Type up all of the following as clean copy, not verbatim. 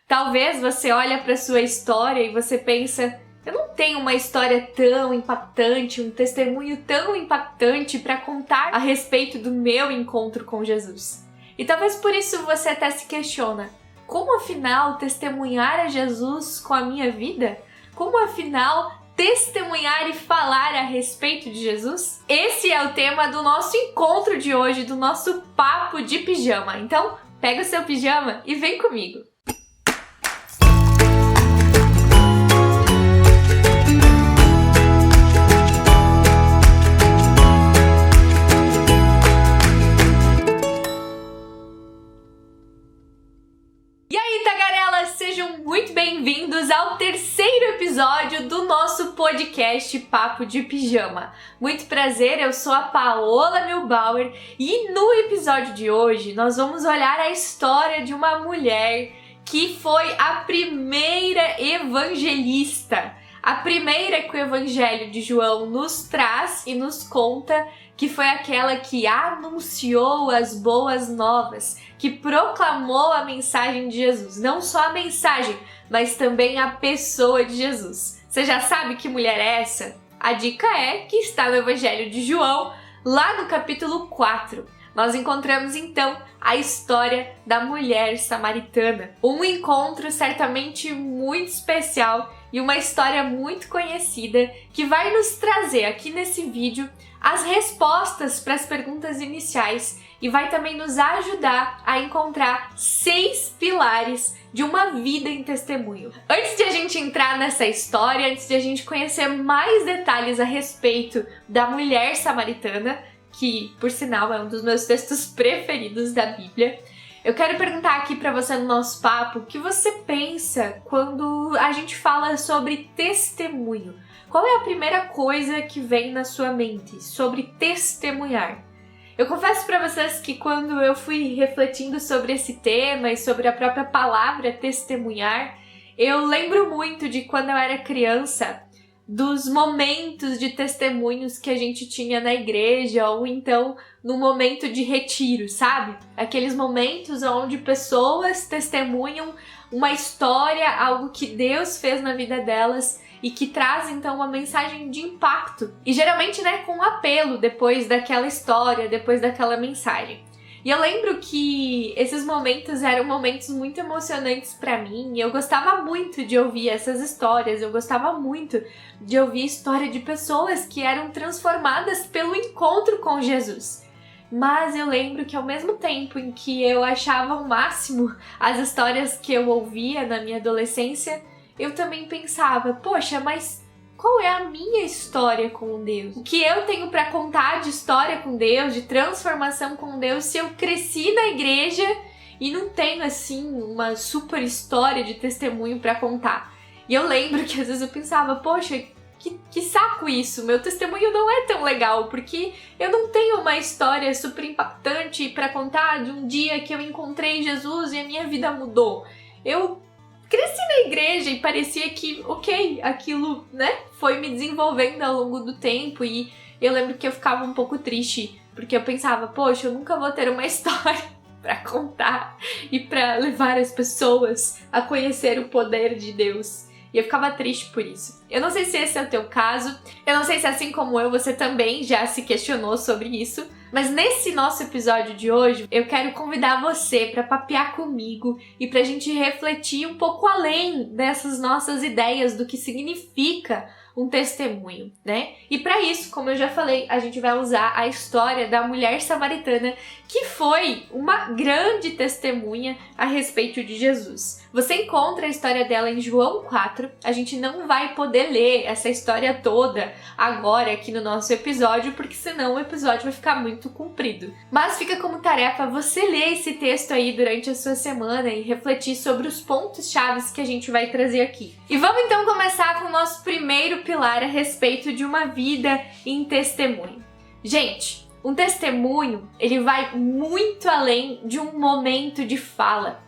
Talvez você olhe para sua história e você pensa, eu não tenho uma história tão impactante, um testemunho tão impactante para contar a respeito do meu encontro com Jesus. E talvez por isso você até se questiona, como afinal testemunhar a Jesus com a minha vida? Como afinal testemunhar e falar a respeito de Jesus? Esse é o tema do nosso encontro de hoje, do nosso papo de pijama. Então, pega o seu pijama e vem comigo! Sejam muito bem-vindos ao terceiro episódio do nosso podcast Papo de Pijama. Muito prazer, eu sou a Paola Milbauer e no episódio de hoje nós vamos olhar a história de uma mulher que foi a primeira evangelista. A primeira que o Evangelho de João nos traz e nos conta, que foi aquela que anunciou as boas novas, que proclamou a mensagem de Jesus. Não só a mensagem, mas também a pessoa de Jesus. Você já sabe que mulher é essa? A dica é que está no Evangelho de João, lá no capítulo 4. Nós encontramos então a história da mulher samaritana. Um encontro certamente muito especial e uma história muito conhecida que vai nos trazer aqui nesse vídeo as respostas para as perguntas iniciais e vai também nos ajudar a encontrar 6 pilares de uma vida em testemunho. Antes de a gente entrar nessa história, antes de a gente conhecer mais detalhes a respeito da mulher samaritana, que, por sinal, é um dos meus textos preferidos da Bíblia, eu quero perguntar aqui para você no nosso papo o que você pensa quando a gente fala sobre testemunho. Qual é a primeira coisa que vem na sua mente sobre testemunhar? Eu confesso para vocês que quando eu fui refletindo sobre esse tema e sobre a própria palavra testemunhar, eu lembro muito de quando eu era criança, dos momentos de testemunhos que a gente tinha na igreja ou então no momento de retiro, sabe? Aqueles momentos onde pessoas testemunham uma história, algo que Deus fez na vida delas e que traz então uma mensagem de impacto. E geralmente, com um apelo depois daquela história, depois daquela mensagem. E eu lembro que esses momentos eram momentos muito emocionantes para mim, e eu gostava muito de ouvir essas histórias, eu gostava muito de ouvir a história de pessoas que eram transformadas pelo encontro com Jesus. Mas eu lembro que ao mesmo tempo em que eu achava o máximo as histórias que eu ouvia na minha adolescência, eu também pensava, poxa, mas qual é a minha história com Deus? O que eu tenho para contar de história com Deus, de transformação com Deus, se eu cresci na igreja e não tenho, assim, uma super história de testemunho para contar? E eu lembro que às vezes eu pensava, poxa, que saco isso, meu testemunho não é tão legal, porque eu não tenho uma história super impactante para contar de um dia que eu encontrei Jesus e a minha vida mudou. Eu cresci na igreja e parecia que, ok, aquilo, foi me desenvolvendo ao longo do tempo e eu lembro que eu ficava um pouco triste, porque eu pensava, poxa, eu nunca vou ter uma história para contar e para levar as pessoas a conhecer o poder de Deus. E eu ficava triste por isso. Eu não sei se esse é o teu caso, eu não sei se assim como eu, você também já se questionou sobre isso, mas nesse nosso episódio de hoje, eu quero convidar você para papear comigo e para a gente refletir um pouco além dessas nossas ideias do que significa um testemunho, E para isso, como eu já falei, a gente vai usar a história da mulher samaritana, que foi uma grande testemunha a respeito de Jesus. Você encontra a história dela em João 4, a gente não vai poder ler essa história toda agora aqui no nosso episódio, porque senão o episódio vai ficar muito comprido. Mas fica como tarefa você ler esse texto aí durante a sua semana e refletir sobre os pontos-chave que a gente vai trazer aqui. E vamos então começar com o nosso primeiro pilar a respeito de uma vida em testemunho. Gente, um testemunho, ele vai muito além de um momento de fala,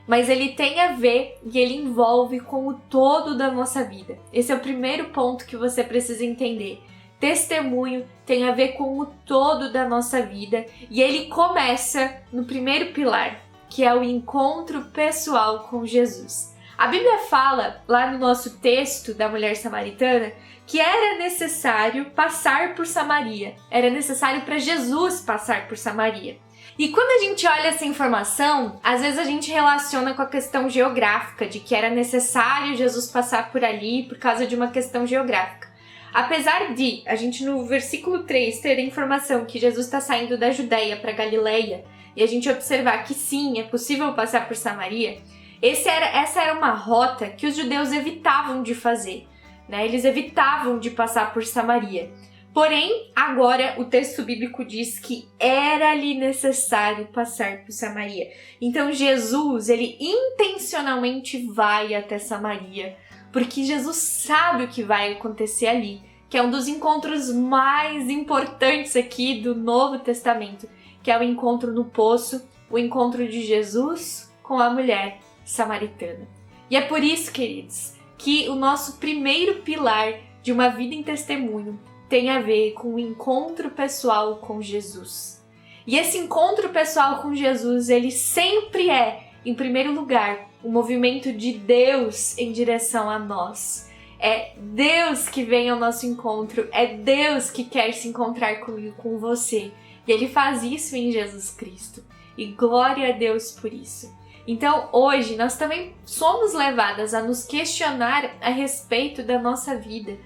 mas ele tem a ver e ele envolve com o todo da nossa vida. Esse é o primeiro ponto que você precisa entender. Testemunho tem a ver com o todo da nossa vida e ele começa no primeiro pilar, que é o encontro pessoal com Jesus. A Bíblia fala, lá no nosso texto da mulher samaritana, que era necessário passar por Samaria. Era necessário para Jesus passar por Samaria. E quando a gente olha essa informação, às vezes a gente relaciona com a questão geográfica, de que era necessário Jesus passar por ali por causa de uma questão geográfica. Apesar de a gente no versículo 3 ter a informação que Jesus está saindo da Judéia para Galileia, e a gente observar que sim, é possível passar por Samaria, essa era uma rota que os judeus evitavam de fazer, né? Eles evitavam de passar por Samaria. Porém, agora o texto bíblico diz que era-lhe necessário passar por Samaria. Então Jesus, ele intencionalmente vai até Samaria, porque Jesus sabe o que vai acontecer ali, que é um dos encontros mais importantes aqui do Novo Testamento, que é o encontro no poço, o encontro de Jesus com a mulher samaritana. E é por isso, queridos, que o nosso primeiro pilar de uma vida em testemunho tem a ver com o encontro pessoal com Jesus. E esse encontro pessoal com Jesus, ele sempre é, em primeiro lugar, um movimento de Deus em direção a nós. É Deus que vem ao nosso encontro, é Deus que quer se encontrar comigo, com você. E Ele faz isso em Jesus Cristo. E glória a Deus por isso. Então, hoje, nós também somos levadas a nos questionar a respeito da nossa vida,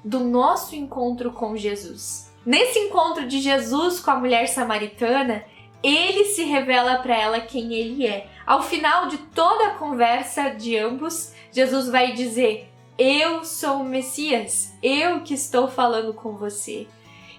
do nosso encontro com Jesus. Nesse encontro de Jesus com a mulher samaritana, Ele se revela para ela quem Ele é. Ao final de toda a conversa de ambos, Jesus vai dizer: eu sou o Messias, eu que estou falando com você.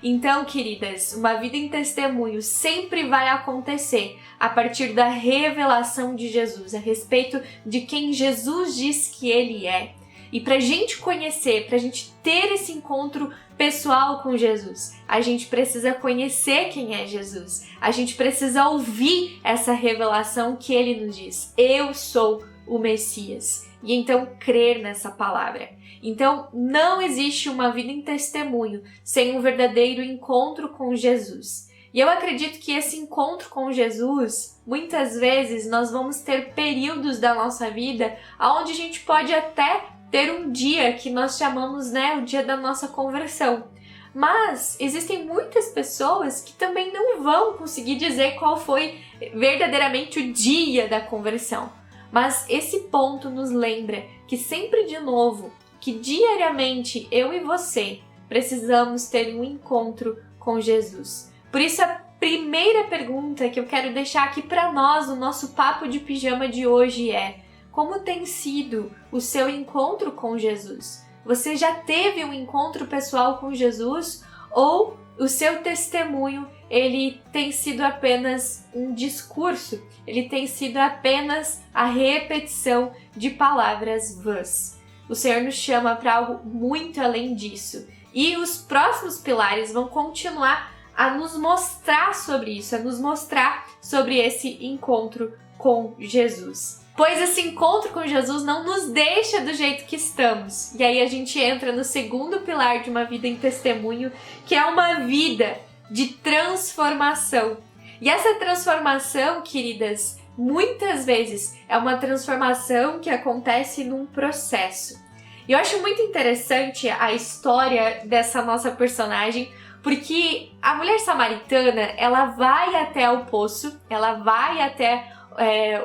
Então, queridas, uma vida em testemunho sempre vai acontecer a partir da revelação de Jesus, a respeito de quem Jesus diz que Ele é. E para a gente conhecer, para a gente ter esse encontro pessoal com Jesus, a gente precisa conhecer quem é Jesus. A gente precisa ouvir essa revelação que Ele nos diz: eu sou o Messias. E então crer nessa palavra. Então não existe uma vida em testemunho sem um verdadeiro encontro com Jesus. E eu acredito que esse encontro com Jesus, muitas vezes nós vamos ter períodos da nossa vida onde a gente pode até ter um dia que nós chamamos, o dia da nossa conversão. Mas existem muitas pessoas que também não vão conseguir dizer qual foi verdadeiramente o dia da conversão. Mas esse ponto nos lembra que sempre de novo, que diariamente eu e você precisamos ter um encontro com Jesus. Por isso a primeira pergunta que eu quero deixar aqui para nós no nosso papo de pijama de hoje é: como tem sido o seu encontro com Jesus? Você já teve um encontro pessoal com Jesus ou o seu testemunho ele tem sido apenas um discurso? Ele tem sido apenas a repetição de palavras vãs? O Senhor nos chama para algo muito além disso. E os próximos pilares vão continuar a nos mostrar sobre isso, a nos mostrar sobre esse encontro com Jesus. Pois esse encontro com Jesus não nos deixa do jeito que estamos. E aí a gente entra no segundo pilar de uma vida em testemunho, que é uma vida de transformação. E essa transformação, queridas, muitas vezes é uma transformação que acontece num processo. E eu acho muito interessante a história dessa nossa personagem, porque a mulher samaritana, ela vai até o poço, ela vai até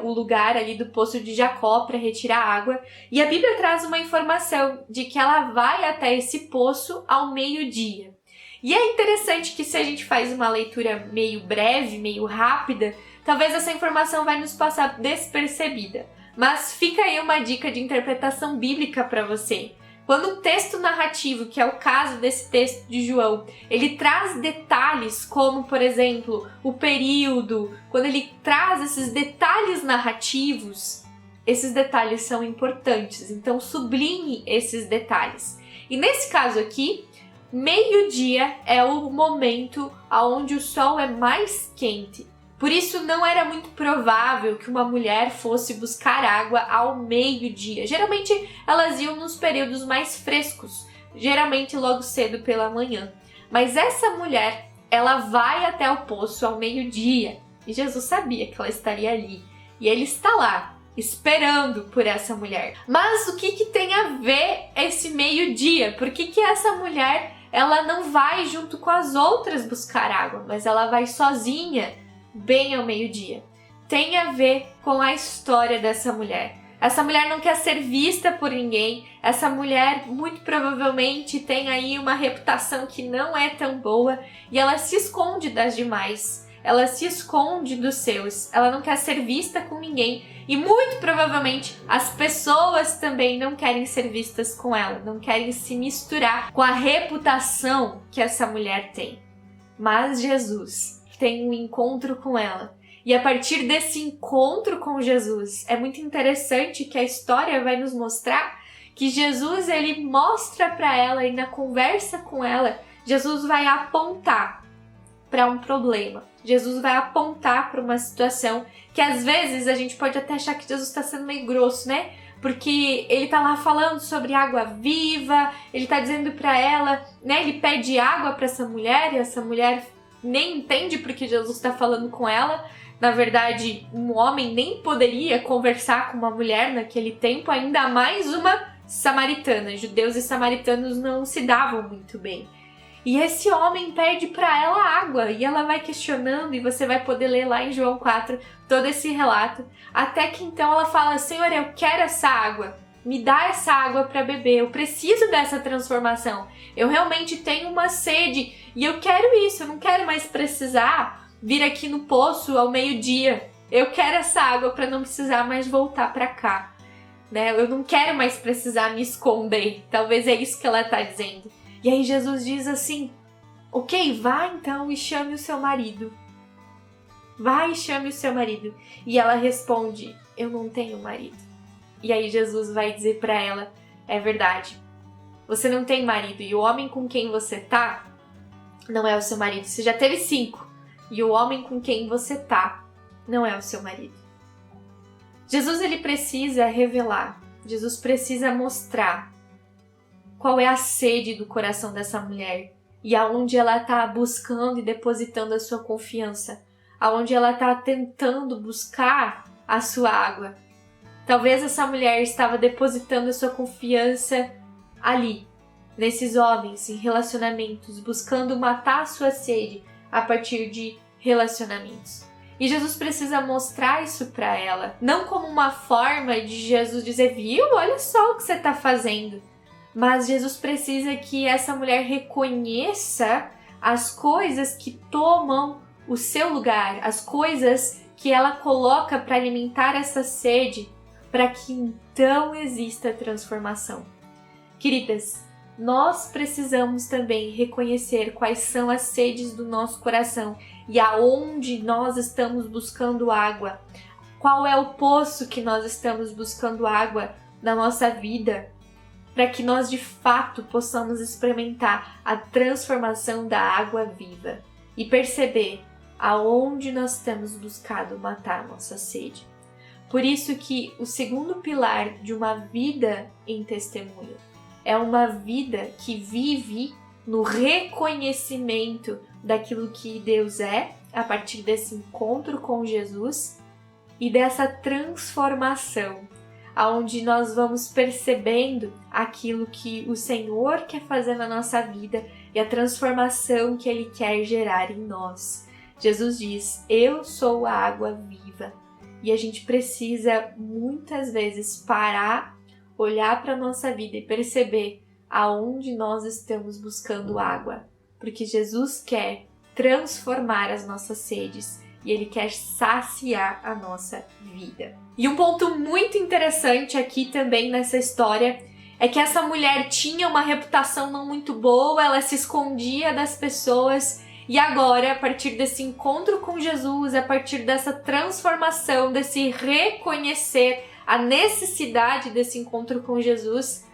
o lugar ali do poço de Jacó para retirar água, e a Bíblia traz uma informação de que ela vai até esse poço ao meio-dia. E é interessante que se a gente faz uma leitura meio breve, meio rápida, talvez essa informação vai nos passar despercebida. Mas fica aí uma dica de interpretação bíblica para você. Quando um texto narrativo, que é o caso desse texto de João, ele traz detalhes como, por exemplo, o período, quando ele traz esses detalhes narrativos, esses detalhes são importantes, então sublinhe esses detalhes. E nesse caso aqui, meio-dia é o momento onde o sol é mais quente. Por isso não era muito provável que uma mulher fosse buscar água ao meio-dia. Geralmente elas iam nos períodos mais frescos, geralmente logo cedo pela manhã. Mas essa mulher, ela vai até o poço ao meio-dia e Jesus sabia que ela estaria ali. E ele está lá, esperando por essa mulher. Mas o que tem a ver esse meio-dia? Por que essa mulher ela não vai junto com as outras buscar água, mas ela vai sozinha, bem ao meio-dia? Tem a ver com a história dessa mulher. Essa mulher não quer ser vista por ninguém. Essa mulher muito provavelmente tem aí uma reputação que não é tão boa e ela se esconde das demais. Ela se esconde dos seus. Ela não quer ser vista com ninguém e muito provavelmente as pessoas também não querem ser vistas com ela, não querem se misturar com a reputação que essa mulher tem. Mas Jesus tem um encontro com ela. E a partir desse encontro com Jesus, é muito interessante que a história vai nos mostrar que Jesus, ele mostra para ela e na conversa com ela, Jesus vai apontar para um problema. Jesus vai apontar para uma situação que às vezes a gente pode até achar que Jesus está sendo meio grosso, né? Porque ele tá lá falando sobre água viva, ele tá dizendo para ela, né? Ele pede água para essa mulher e essa mulher nem entende porque Jesus está falando com ela. Na verdade, um homem nem poderia conversar com uma mulher naquele tempo, ainda mais uma samaritana. Judeus e samaritanos não se davam muito bem. E esse homem pede para ela água e ela vai questionando e você vai poder ler lá em João 4 todo esse relato. Até que então ela fala, Senhor, eu quero essa água. Me dá essa água para beber. Eu preciso dessa transformação. Eu realmente tenho uma sede e eu quero isso. Eu não quero mais precisar vir aqui no poço ao meio-dia. Eu quero essa água para não precisar mais voltar para cá, né? Eu não quero mais precisar me esconder. Talvez é isso que ela está dizendo. E aí Jesus diz assim, ok, vá então e chame o seu marido. Vai e chame o seu marido. E ela responde, eu não tenho marido. E aí Jesus vai dizer para ela, é verdade, você não tem marido e o homem com quem você tá não é o seu marido. Você já teve 5. E o homem com quem você tá não é o seu marido. Jesus, ele precisa revelar. Jesus precisa mostrar qual é a sede do coração dessa mulher e aonde ela tá buscando e depositando a sua confiança, aonde ela tá tentando buscar a sua água. Talvez essa mulher estava depositando a sua confiança ali, nesses homens, em relacionamentos, buscando matar a sua sede a partir de relacionamentos. E Jesus precisa mostrar isso para ela, não como uma forma de Jesus dizer, viu, olha só o que você está fazendo. Mas Jesus precisa que essa mulher reconheça as coisas que tomam o seu lugar, as coisas que ela coloca para alimentar essa sede, para que então exista transformação. Queridas, nós precisamos também reconhecer quais são as sedes do nosso coração e aonde nós estamos buscando água. Qual é o poço que nós estamos buscando água na nossa vida, para que nós de fato possamos experimentar a transformação da água viva e perceber aonde nós temos buscado matar a nossa sede. Por isso que o segundo pilar de uma vida em testemunho é uma vida que vive no reconhecimento daquilo que Deus é, a partir desse encontro com Jesus e dessa transformação, onde nós vamos percebendo aquilo que o Senhor quer fazer na nossa vida e a transformação que Ele quer gerar em nós. Jesus diz, eu sou a água viva. E a gente precisa muitas vezes parar, olhar para a nossa vida e perceber aonde nós estamos buscando água. Porque Jesus quer transformar as nossas sedes e Ele quer saciar a nossa vida. E um ponto muito interessante aqui também nessa história é que essa mulher tinha uma reputação não muito boa, ela se escondia das pessoas. E agora, a partir desse encontro com Jesus, a partir dessa transformação, desse reconhecer a necessidade desse encontro com Jesus,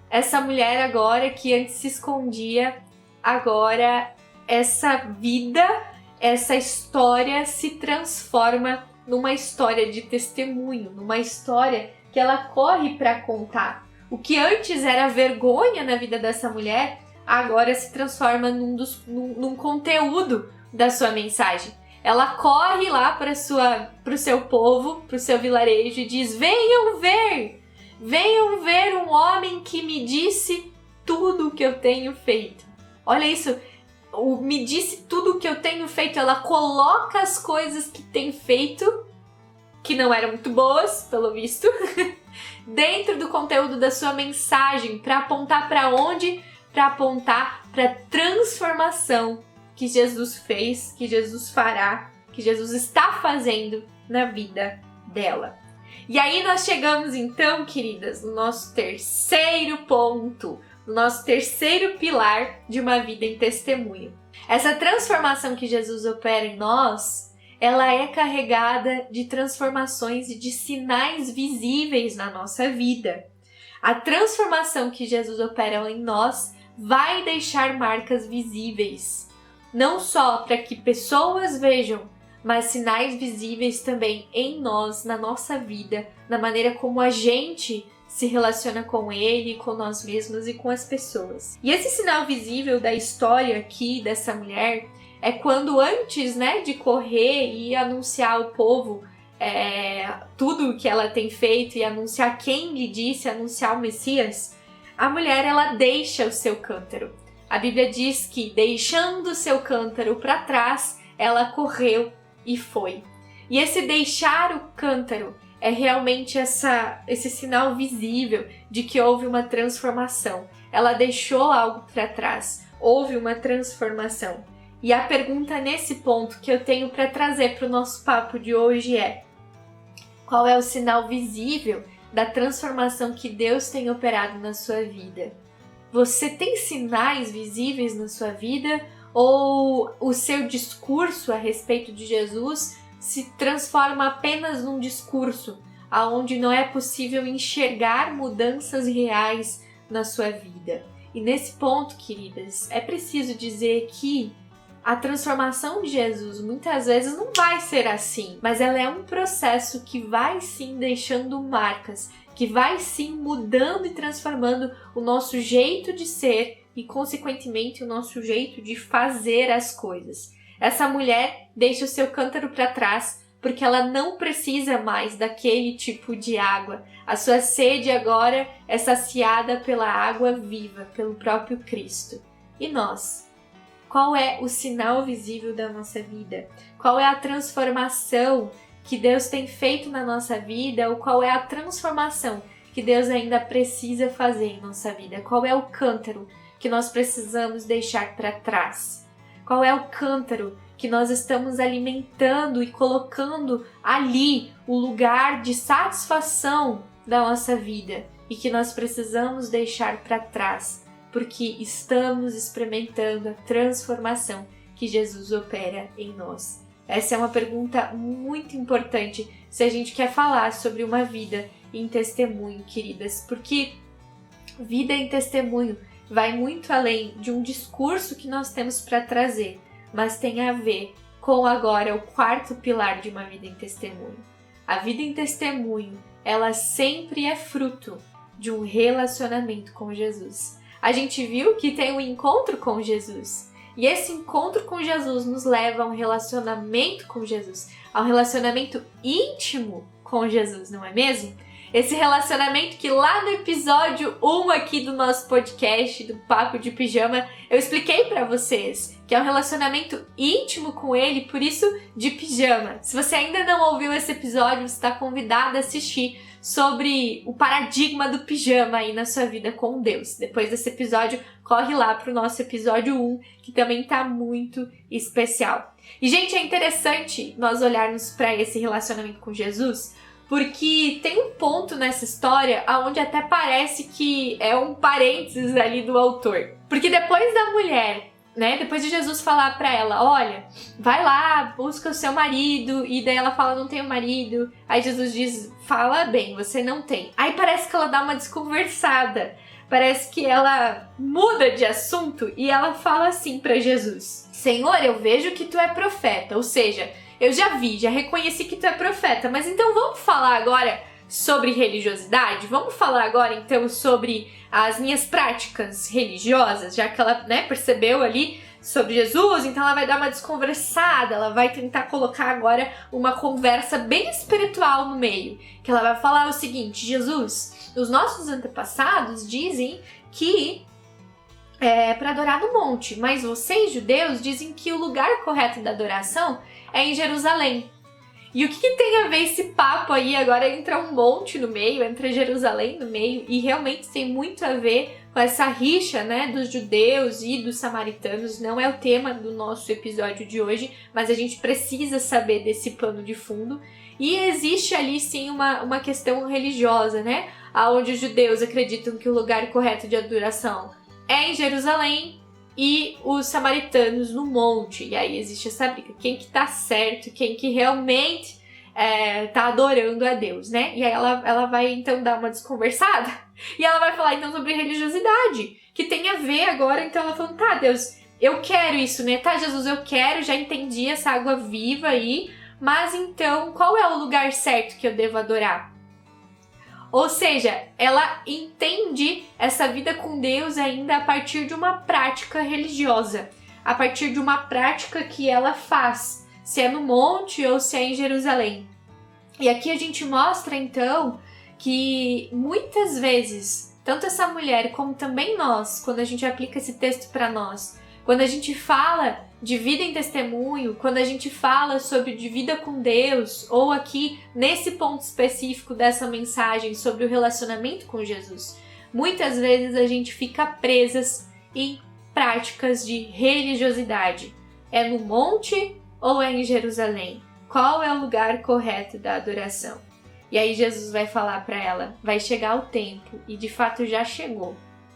essa mulher agora que antes se escondia, agora essa vida, essa história se transforma numa história de testemunho, numa história que ela corre para contar. O que antes era vergonha na vida dessa mulher, agora se transforma num conteúdo da sua mensagem. ela corre lá para o seu povo, para o seu vilarejo e diz: venham ver um homem que me disse tudo o que eu tenho feito. Olha isso, me disse tudo o que eu tenho feito. Ela coloca as coisas que tem feito, que não eram muito boas, pelo visto, dentro do conteúdo da sua mensagem, para apontar para onde? Para apontar para a transformação que Jesus fez, que Jesus fará, que Jesus está fazendo na vida dela. E aí nós chegamos então, queridas, no nosso terceiro ponto, no nosso terceiro pilar de uma vida em testemunho. Essa transformação que Jesus opera em nós, ela é carregada de transformações e de sinais visíveis na nossa vida. A transformação que Jesus opera em nós vai deixar marcas visíveis. Não só para que pessoas vejam, mas sinais visíveis também em nós, na nossa vida, na maneira como a gente se relaciona com Ele, com nós mesmos e com as pessoas. E esse sinal visível da história aqui dessa mulher é quando antes, de correr e anunciar ao povo tudo o que ela tem feito e anunciar quem lhe disse, anunciar o Messias, a mulher ela deixa o seu cântaro. A Bíblia diz que, deixando o seu cântaro para trás, ela correu e foi. E esse deixar o cântaro é realmente esse sinal visível de que houve uma transformação. Ela deixou algo para trás, houve uma transformação. E a pergunta nesse ponto que eu tenho para trazer para o nosso papo de hoje é: qual é o sinal visível da transformação que Deus tem operado na sua vida? Você tem sinais visíveis na sua vida? Ou o seu discurso a respeito de Jesus se transforma apenas num discurso, onde não é possível enxergar mudanças reais na sua vida? E nesse ponto, queridas, é preciso dizer que a transformação de Jesus muitas vezes não vai ser assim, mas ela é um processo que vai sim deixando marcas, que vai sim mudando e transformando o nosso jeito de ser e, consequentemente, o nosso jeito de fazer as coisas. Essa mulher deixa o seu cântaro para trás porque ela não precisa mais daquele tipo de água. A sua sede agora é saciada pela água viva, pelo próprio Cristo. E nós? Qual é o sinal visível da nossa vida? Qual é a transformação que Deus tem feito na nossa vida? Ou qual é a transformação que Deus ainda precisa fazer em nossa vida? Qual é o cântaro que nós precisamos deixar para trás? Qual é o cântaro que nós estamos alimentando e colocando ali o lugar de satisfação da nossa vida e que nós precisamos deixar para trás? Porque estamos experimentando a transformação que Jesus opera em nós. Essa é uma pergunta muito importante se a gente quer falar sobre uma vida em testemunho, queridas, porque vida em testemunho vai muito além de um discurso que nós temos para trazer, mas tem a ver com agora o quarto pilar de uma vida em testemunho. A vida em testemunho, ela sempre é fruto de um relacionamento com Jesus. A gente viu que tem um encontro com Jesus. E esse encontro com Jesus nos leva a um relacionamento com Jesus, a um relacionamento íntimo com Jesus, não é mesmo? Esse relacionamento que lá no episódio 1 aqui do nosso podcast, do Papo de Pijama, eu expliquei pra vocês que é um relacionamento íntimo com Ele, por isso de pijama. Se você ainda não ouviu esse episódio, você está convidado a assistir sobre o paradigma do pijama aí na sua vida com Deus. Depois desse episódio, corre lá pro nosso episódio 1, que também tá muito especial. E, gente, é interessante nós olharmos para esse relacionamento com Jesus, porque tem um ponto nessa história onde até parece que é um parênteses ali do autor. Porque depois da mulher, depois de Jesus falar pra ela, olha, vai lá, busca o seu marido, e daí ela fala, não tenho marido. Aí Jesus diz, fala bem, você não tem. Aí parece que ela dá uma desconversada, parece que ela muda de assunto e ela fala assim pra Jesus, Senhor, eu vejo que tu é profeta, ou seja, eu já reconheci que tu é profeta, mas então vamos falar agora sobre religiosidade? Vamos falar agora então sobre as minhas práticas religiosas, já que ela, percebeu ali sobre Jesus, então ela vai dar uma desconversada, ela vai tentar colocar agora uma conversa bem espiritual no meio, que ela vai falar o seguinte: Jesus, os nossos antepassados dizem que é para adorar no monte, mas vocês, judeus, dizem que o lugar correto da adoração é em Jerusalém. E o que tem a ver esse papo aí? Agora entra um monte no meio, entra Jerusalém no meio, e realmente tem muito a ver com essa rixa, dos judeus e dos samaritanos. Não é o tema do nosso episódio de hoje, mas a gente precisa saber desse pano de fundo. E existe ali sim uma questão religiosa, onde os judeus acreditam que o lugar correto de adoração é em Jerusalém e os samaritanos no monte. E aí existe essa briga, quem que tá certo, quem que realmente tá adorando a Deus, E aí ela vai então dar uma desconversada e ela vai falar então sobre religiosidade, que tem a ver agora. Então ela falando: tá, Deus, eu quero isso, tá, Jesus, eu quero, já entendi essa água viva aí, mas então qual é o lugar certo que eu devo adorar? Ou seja, ela entende essa vida com Deus ainda a partir de uma prática religiosa, a partir de uma prática que ela faz, se é no monte ou se é em Jerusalém. E aqui a gente mostra então que muitas vezes, tanto essa mulher como também nós, quando a gente aplica esse texto para nós, quando a gente fala de vida em testemunho, quando a gente fala sobre de vida com Deus, ou aqui nesse ponto específico dessa mensagem sobre o relacionamento com Jesus, muitas vezes a gente fica presas em práticas de religiosidade. É no monte ou é em Jerusalém? Qual é o lugar correto da adoração? E aí Jesus vai falar para ela: vai chegar o tempo, e de fato já chegou.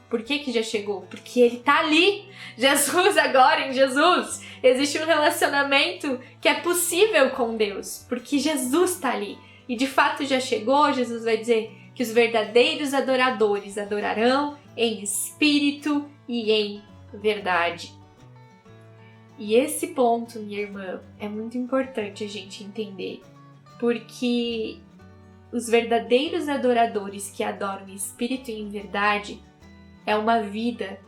Por que já chegou? Porque ele tá ali. Jesus agora, em Jesus, existe um relacionamento que é possível com Deus, porque Jesus tá ali. E de fato já chegou. Jesus vai dizer que os verdadeiros adoradores adorarão em espírito e em verdade. E esse ponto, minha irmã, é muito importante a gente entender, porque os verdadeiros adoradores que adoram em espírito e em verdade é uma vida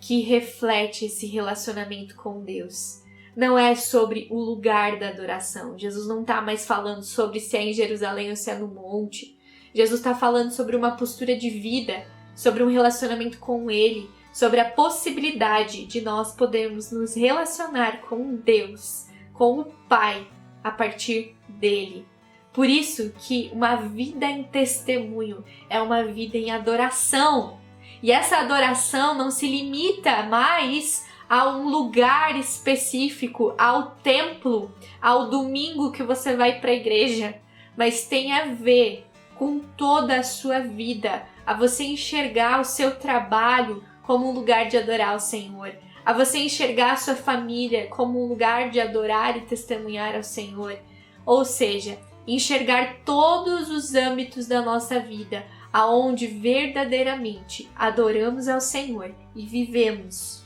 que reflete esse relacionamento com Deus. Não é sobre o lugar da adoração. Jesus não está mais falando sobre se é em Jerusalém ou se é no monte. Jesus está falando sobre uma postura de vida, sobre um relacionamento com Ele, sobre a possibilidade de nós podermos nos relacionar com Deus, com o Pai, a partir dele. Por isso que uma vida em testemunho é uma vida em adoração. E essa adoração não se limita mais a um lugar específico, ao templo, ao domingo que você vai para a igreja, mas tem a ver com toda a sua vida, a você enxergar o seu trabalho como um lugar de adorar o Senhor, a você enxergar a sua família como um lugar de adorar e testemunhar ao Senhor. Ou seja, enxergar todos os âmbitos da nossa vida, aonde verdadeiramente adoramos ao Senhor e vivemos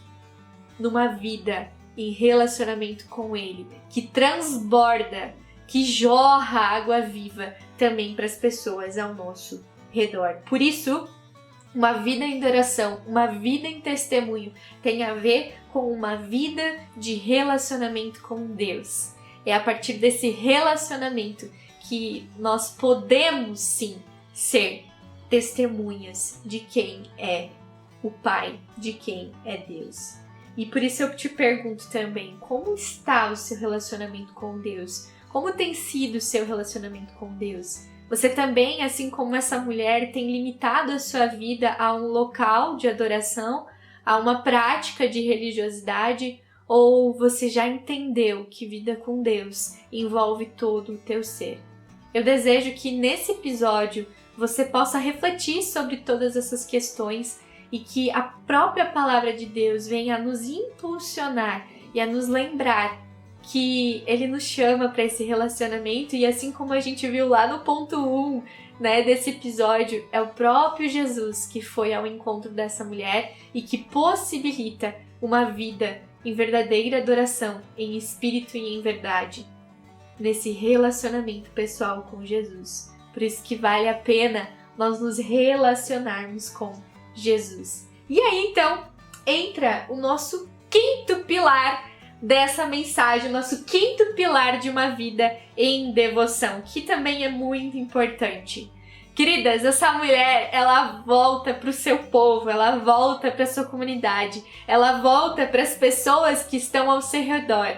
numa vida em relacionamento com Ele, que transborda, que jorra água viva também para as pessoas ao nosso redor. Por isso, uma vida em adoração, uma vida em testemunho tem a ver com uma vida de relacionamento com Deus. É a partir desse relacionamento que nós podemos sim ser testemunhas de quem é o Pai, de quem é Deus. E por isso eu te pergunto também, como está o seu relacionamento com Deus? Como tem sido o seu relacionamento com Deus? Você também, assim como essa mulher, tem limitado a sua vida a um local de adoração, a uma prática de religiosidade, ou você já entendeu que vida com Deus envolve todo o teu ser? Eu desejo que nesse episódio você possa refletir sobre todas essas questões e que a própria palavra de Deus venha a nos impulsionar e a nos lembrar que Ele nos chama para esse relacionamento, e assim como a gente viu lá no ponto 1, desse episódio, é o próprio Jesus que foi ao encontro dessa mulher e que possibilita uma vida em verdadeira adoração, em espírito e em verdade, nesse relacionamento pessoal com Jesus. Por isso que vale a pena nós nos relacionarmos com Jesus. E aí, então, entra o nosso quinto pilar dessa mensagem, o nosso quinto pilar de uma vida em devoção, que também é muito importante. Queridas, essa mulher, ela volta para o seu povo, ela volta para a sua comunidade, ela volta para as pessoas que estão ao seu redor.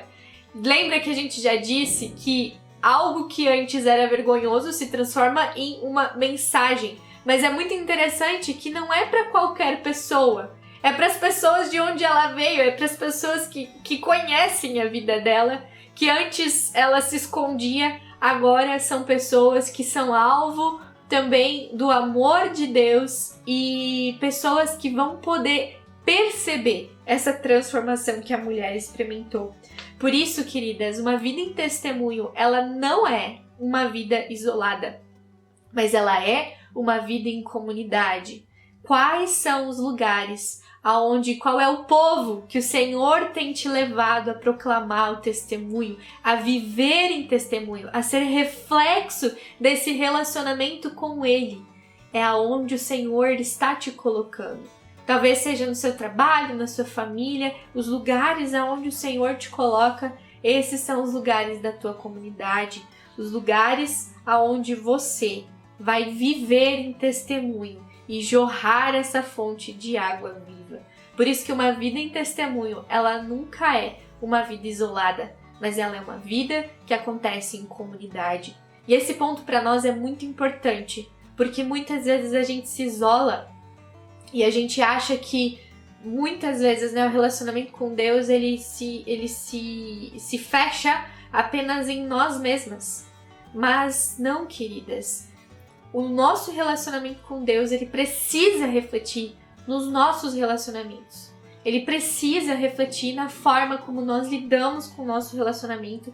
Lembra que a gente já disse que algo que antes era vergonhoso se transforma em uma mensagem, mas é muito interessante que não é para qualquer pessoa, é para as pessoas de onde ela veio, é para as pessoas que conhecem a vida dela, que antes ela se escondia, agora são pessoas que são alvo também do amor de Deus e pessoas que vão poder perceber essa transformação que a mulher experimentou. Por isso, queridas, uma vida em testemunho, ela não é uma vida isolada, mas ela é uma vida em comunidade. Quais são os lugares qual é o povo que o Senhor tem te levado a proclamar o testemunho, a viver em testemunho, a ser reflexo desse relacionamento com Ele? É aonde o Senhor está te colocando. Talvez seja no seu trabalho, na sua família, os lugares aonde o Senhor te coloca, esses são os lugares da tua comunidade, os lugares aonde você vai viver em testemunho e jorrar essa fonte de água viva. Por isso que uma vida em testemunho, ela nunca é uma vida isolada, mas ela é uma vida que acontece em comunidade. E esse ponto para nós é muito importante, porque muitas vezes a gente se isola e a gente acha que muitas vezes, né, o relacionamento com Deus ele se fecha apenas em nós mesmas. Mas não, queridas. O nosso relacionamento com Deus, ele precisa refletir nos nossos relacionamentos. Ele precisa refletir na forma como nós lidamos com o nosso relacionamento,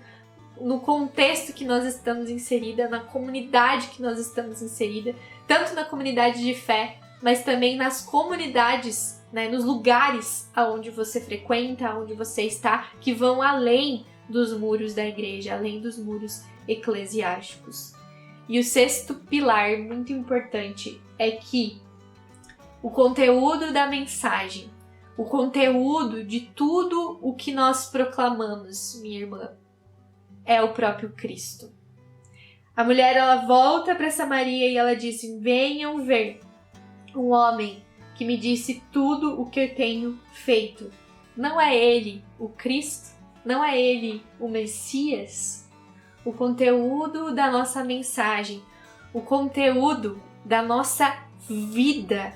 no contexto que nós estamos inserida, na comunidade que nós estamos inserida, tanto na comunidade de fé, mas também nas comunidades, né, nos lugares aonde você frequenta, aonde você está, que vão além dos muros da igreja, além dos muros eclesiásticos. E o sexto pilar, muito importante, é que o conteúdo da mensagem, o conteúdo de tudo o que nós proclamamos, minha irmã, é o próprio Cristo. A mulher, ela volta para Samaria e ela diz: venham ver um homem que me disse tudo o que eu tenho feito. Não é ele o Cristo? Não é ele o Messias? O conteúdo da nossa mensagem, o conteúdo da nossa vida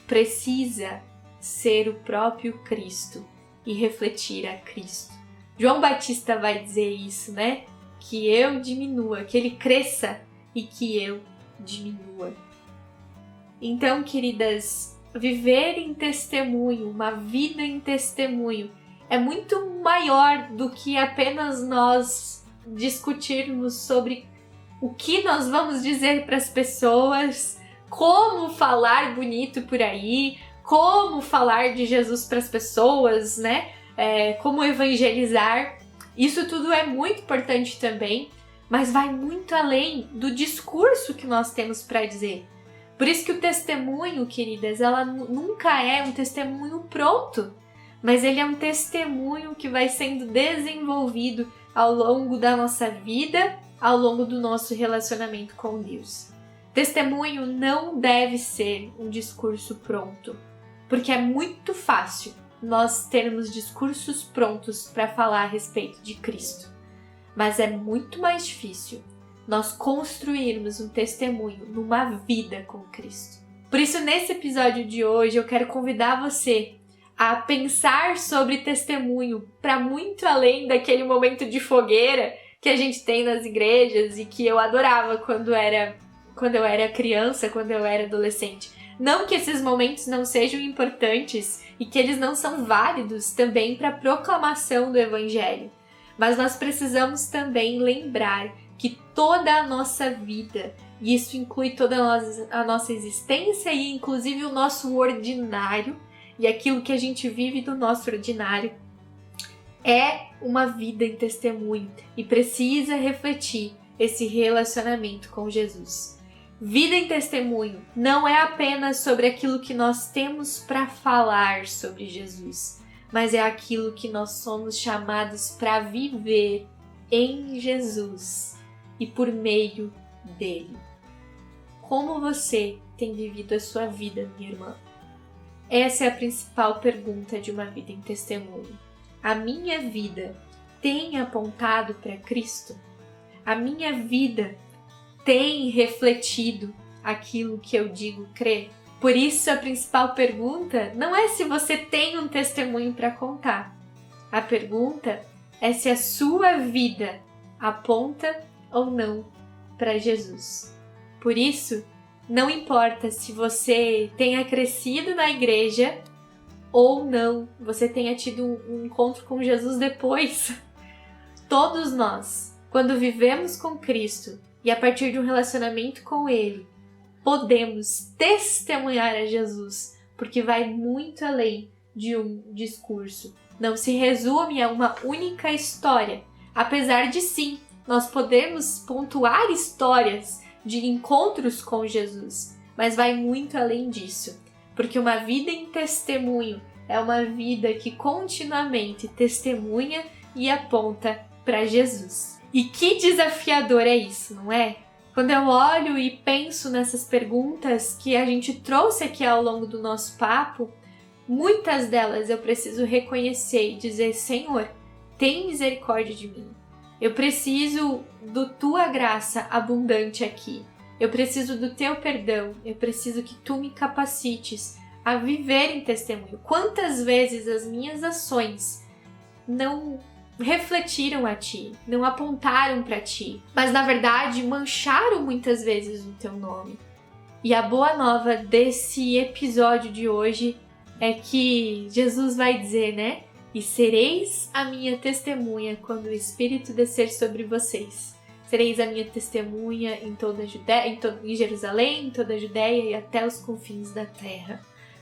precisa ser o próprio Cristo e refletir a Cristo. João Batista vai dizer isso, né? Que eu diminua, que ele cresça e que eu diminua. Então, queridas, viver em testemunho, uma vida em testemunho, é muito maior do que apenas nós discutirmos sobre o que nós vamos dizer para as pessoas, como falar bonito por aí, como falar de Jesus para as pessoas, né? Como evangelizar. Isso tudo é muito importante também, mas vai muito além do discurso que nós temos para dizer. Por isso que o testemunho, queridas, ela nunca é um testemunho pronto, mas ele é um testemunho que vai sendo desenvolvido ao longo da nossa vida, ao longo do nosso relacionamento com Deus. Testemunho não deve ser um discurso pronto, porque é muito fácil nós termos discursos prontos para falar a respeito de Cristo. Mas é muito mais difícil nós construirmos um testemunho numa vida com Cristo. Por isso, nesse episódio de hoje, eu quero convidar você a pensar sobre testemunho para muito além daquele momento de fogueira que a gente tem nas igrejas e que eu adorava quando eu era criança, quando eu era adolescente. Não que esses momentos não sejam importantes e que eles não são válidos também para a proclamação do Evangelho. Mas nós precisamos também lembrar que toda a nossa vida, e isso inclui toda a nossa existência e inclusive o nosso ordinário, e aquilo que a gente vive do nosso ordinário, é uma vida em testemunho e precisa refletir esse relacionamento com Jesus. Vida em testemunho não é apenas sobre aquilo que nós temos para falar sobre Jesus, mas é aquilo que nós somos chamados para viver em Jesus e por meio dele. Como você tem vivido a sua vida, minha irmã? Essa é a principal pergunta de uma vida em testemunho. A minha vida tem apontado para Cristo? A minha vida tem refletido aquilo que eu digo crer? Por isso, a principal pergunta não é se você tem um testemunho para contar. A pergunta é se a sua vida aponta ou não para Jesus. Por isso, não importa se você tenha crescido na igreja ou não, você tenha tido um encontro com Jesus depois. Todos nós, quando vivemos com Cristo e a partir de um relacionamento com Ele, podemos testemunhar a Jesus, porque vai muito além de um discurso. Não se resume a uma única história, apesar de sim, nós podemos pontuar histórias de encontros com Jesus, mas vai muito além disso, porque uma vida em testemunho é uma vida que continuamente testemunha e aponta para Jesus. E que desafiador é isso, não é? Quando eu olho e penso nessas perguntas que a gente trouxe aqui ao longo do nosso papo, muitas delas eu preciso reconhecer e dizer: Senhor, tem misericórdia de mim. Eu preciso da tua graça abundante aqui. Eu preciso do teu perdão. Eu preciso que tu me capacites a viver em testemunho. Quantas vezes as minhas ações não refletiram a ti, não apontaram para ti, mas na verdade mancharam muitas vezes o teu nome. E a boa nova desse episódio de hoje é que Jesus vai dizer, né? E sereis a minha testemunha quando o Espírito descer sobre vocês. Sereis a minha testemunha em toda a Judéia, em Jerusalém, em toda a Judéia e até os confins da terra.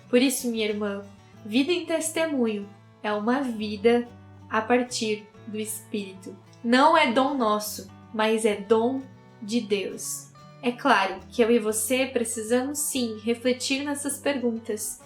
Por isso, minha irmã, vida em testemunho é uma vida a partir do Espírito. Não é dom nosso, mas é dom de Deus. É claro que eu e você precisamos sim refletir nessas perguntas,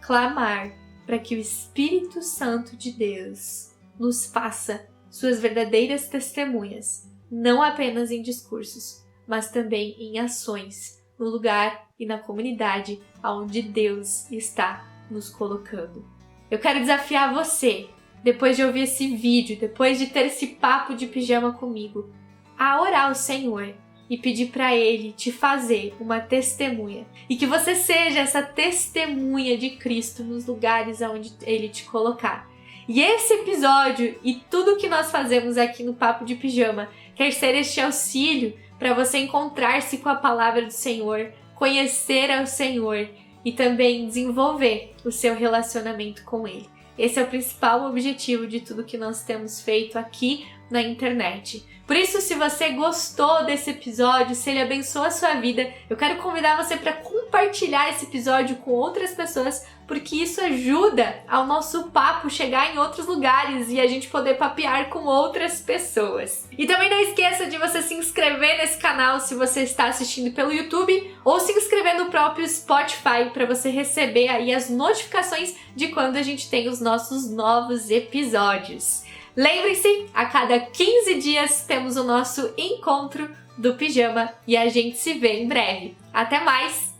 clamar para que o Espírito Santo de Deus nos faça suas verdadeiras testemunhas, não apenas em discursos, mas também em ações, no lugar e na comunidade onde Deus está nos colocando. Eu quero desafiar você, depois de ouvir esse vídeo, depois de ter esse papo de pijama comigo, a orar ao Senhor e pedir para Ele te fazer uma testemunha. E que você seja essa testemunha de Cristo nos lugares onde Ele te colocar. E esse episódio e tudo que nós fazemos aqui no Papo de Pijama quer ser este auxílio para você encontrar-se com a palavra do Senhor, conhecer ao Senhor e também desenvolver o seu relacionamento com Ele. Esse é o principal objetivo de tudo que nós temos feito aqui na internet. Por isso, se você gostou desse episódio, se ele abençoou a sua vida, eu quero convidar você para compartilhar esse episódio com outras pessoas, porque isso ajuda ao nosso papo chegar em outros lugares e a gente poder papear com outras pessoas. E também não esqueça de você se inscrever nesse canal se você está assistindo pelo YouTube ou se inscrever no próprio Spotify para você receber aí as notificações de quando a gente tem os nossos novos episódios. Lembre-se, a cada 15 dias temos o nosso encontro do pijama e a gente se vê em breve. Até mais!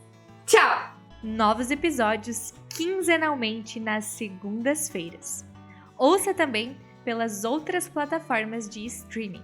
Tchau! Novos episódios quinzenalmente nas segundas-feiras. Ouça também pelas outras plataformas de streaming.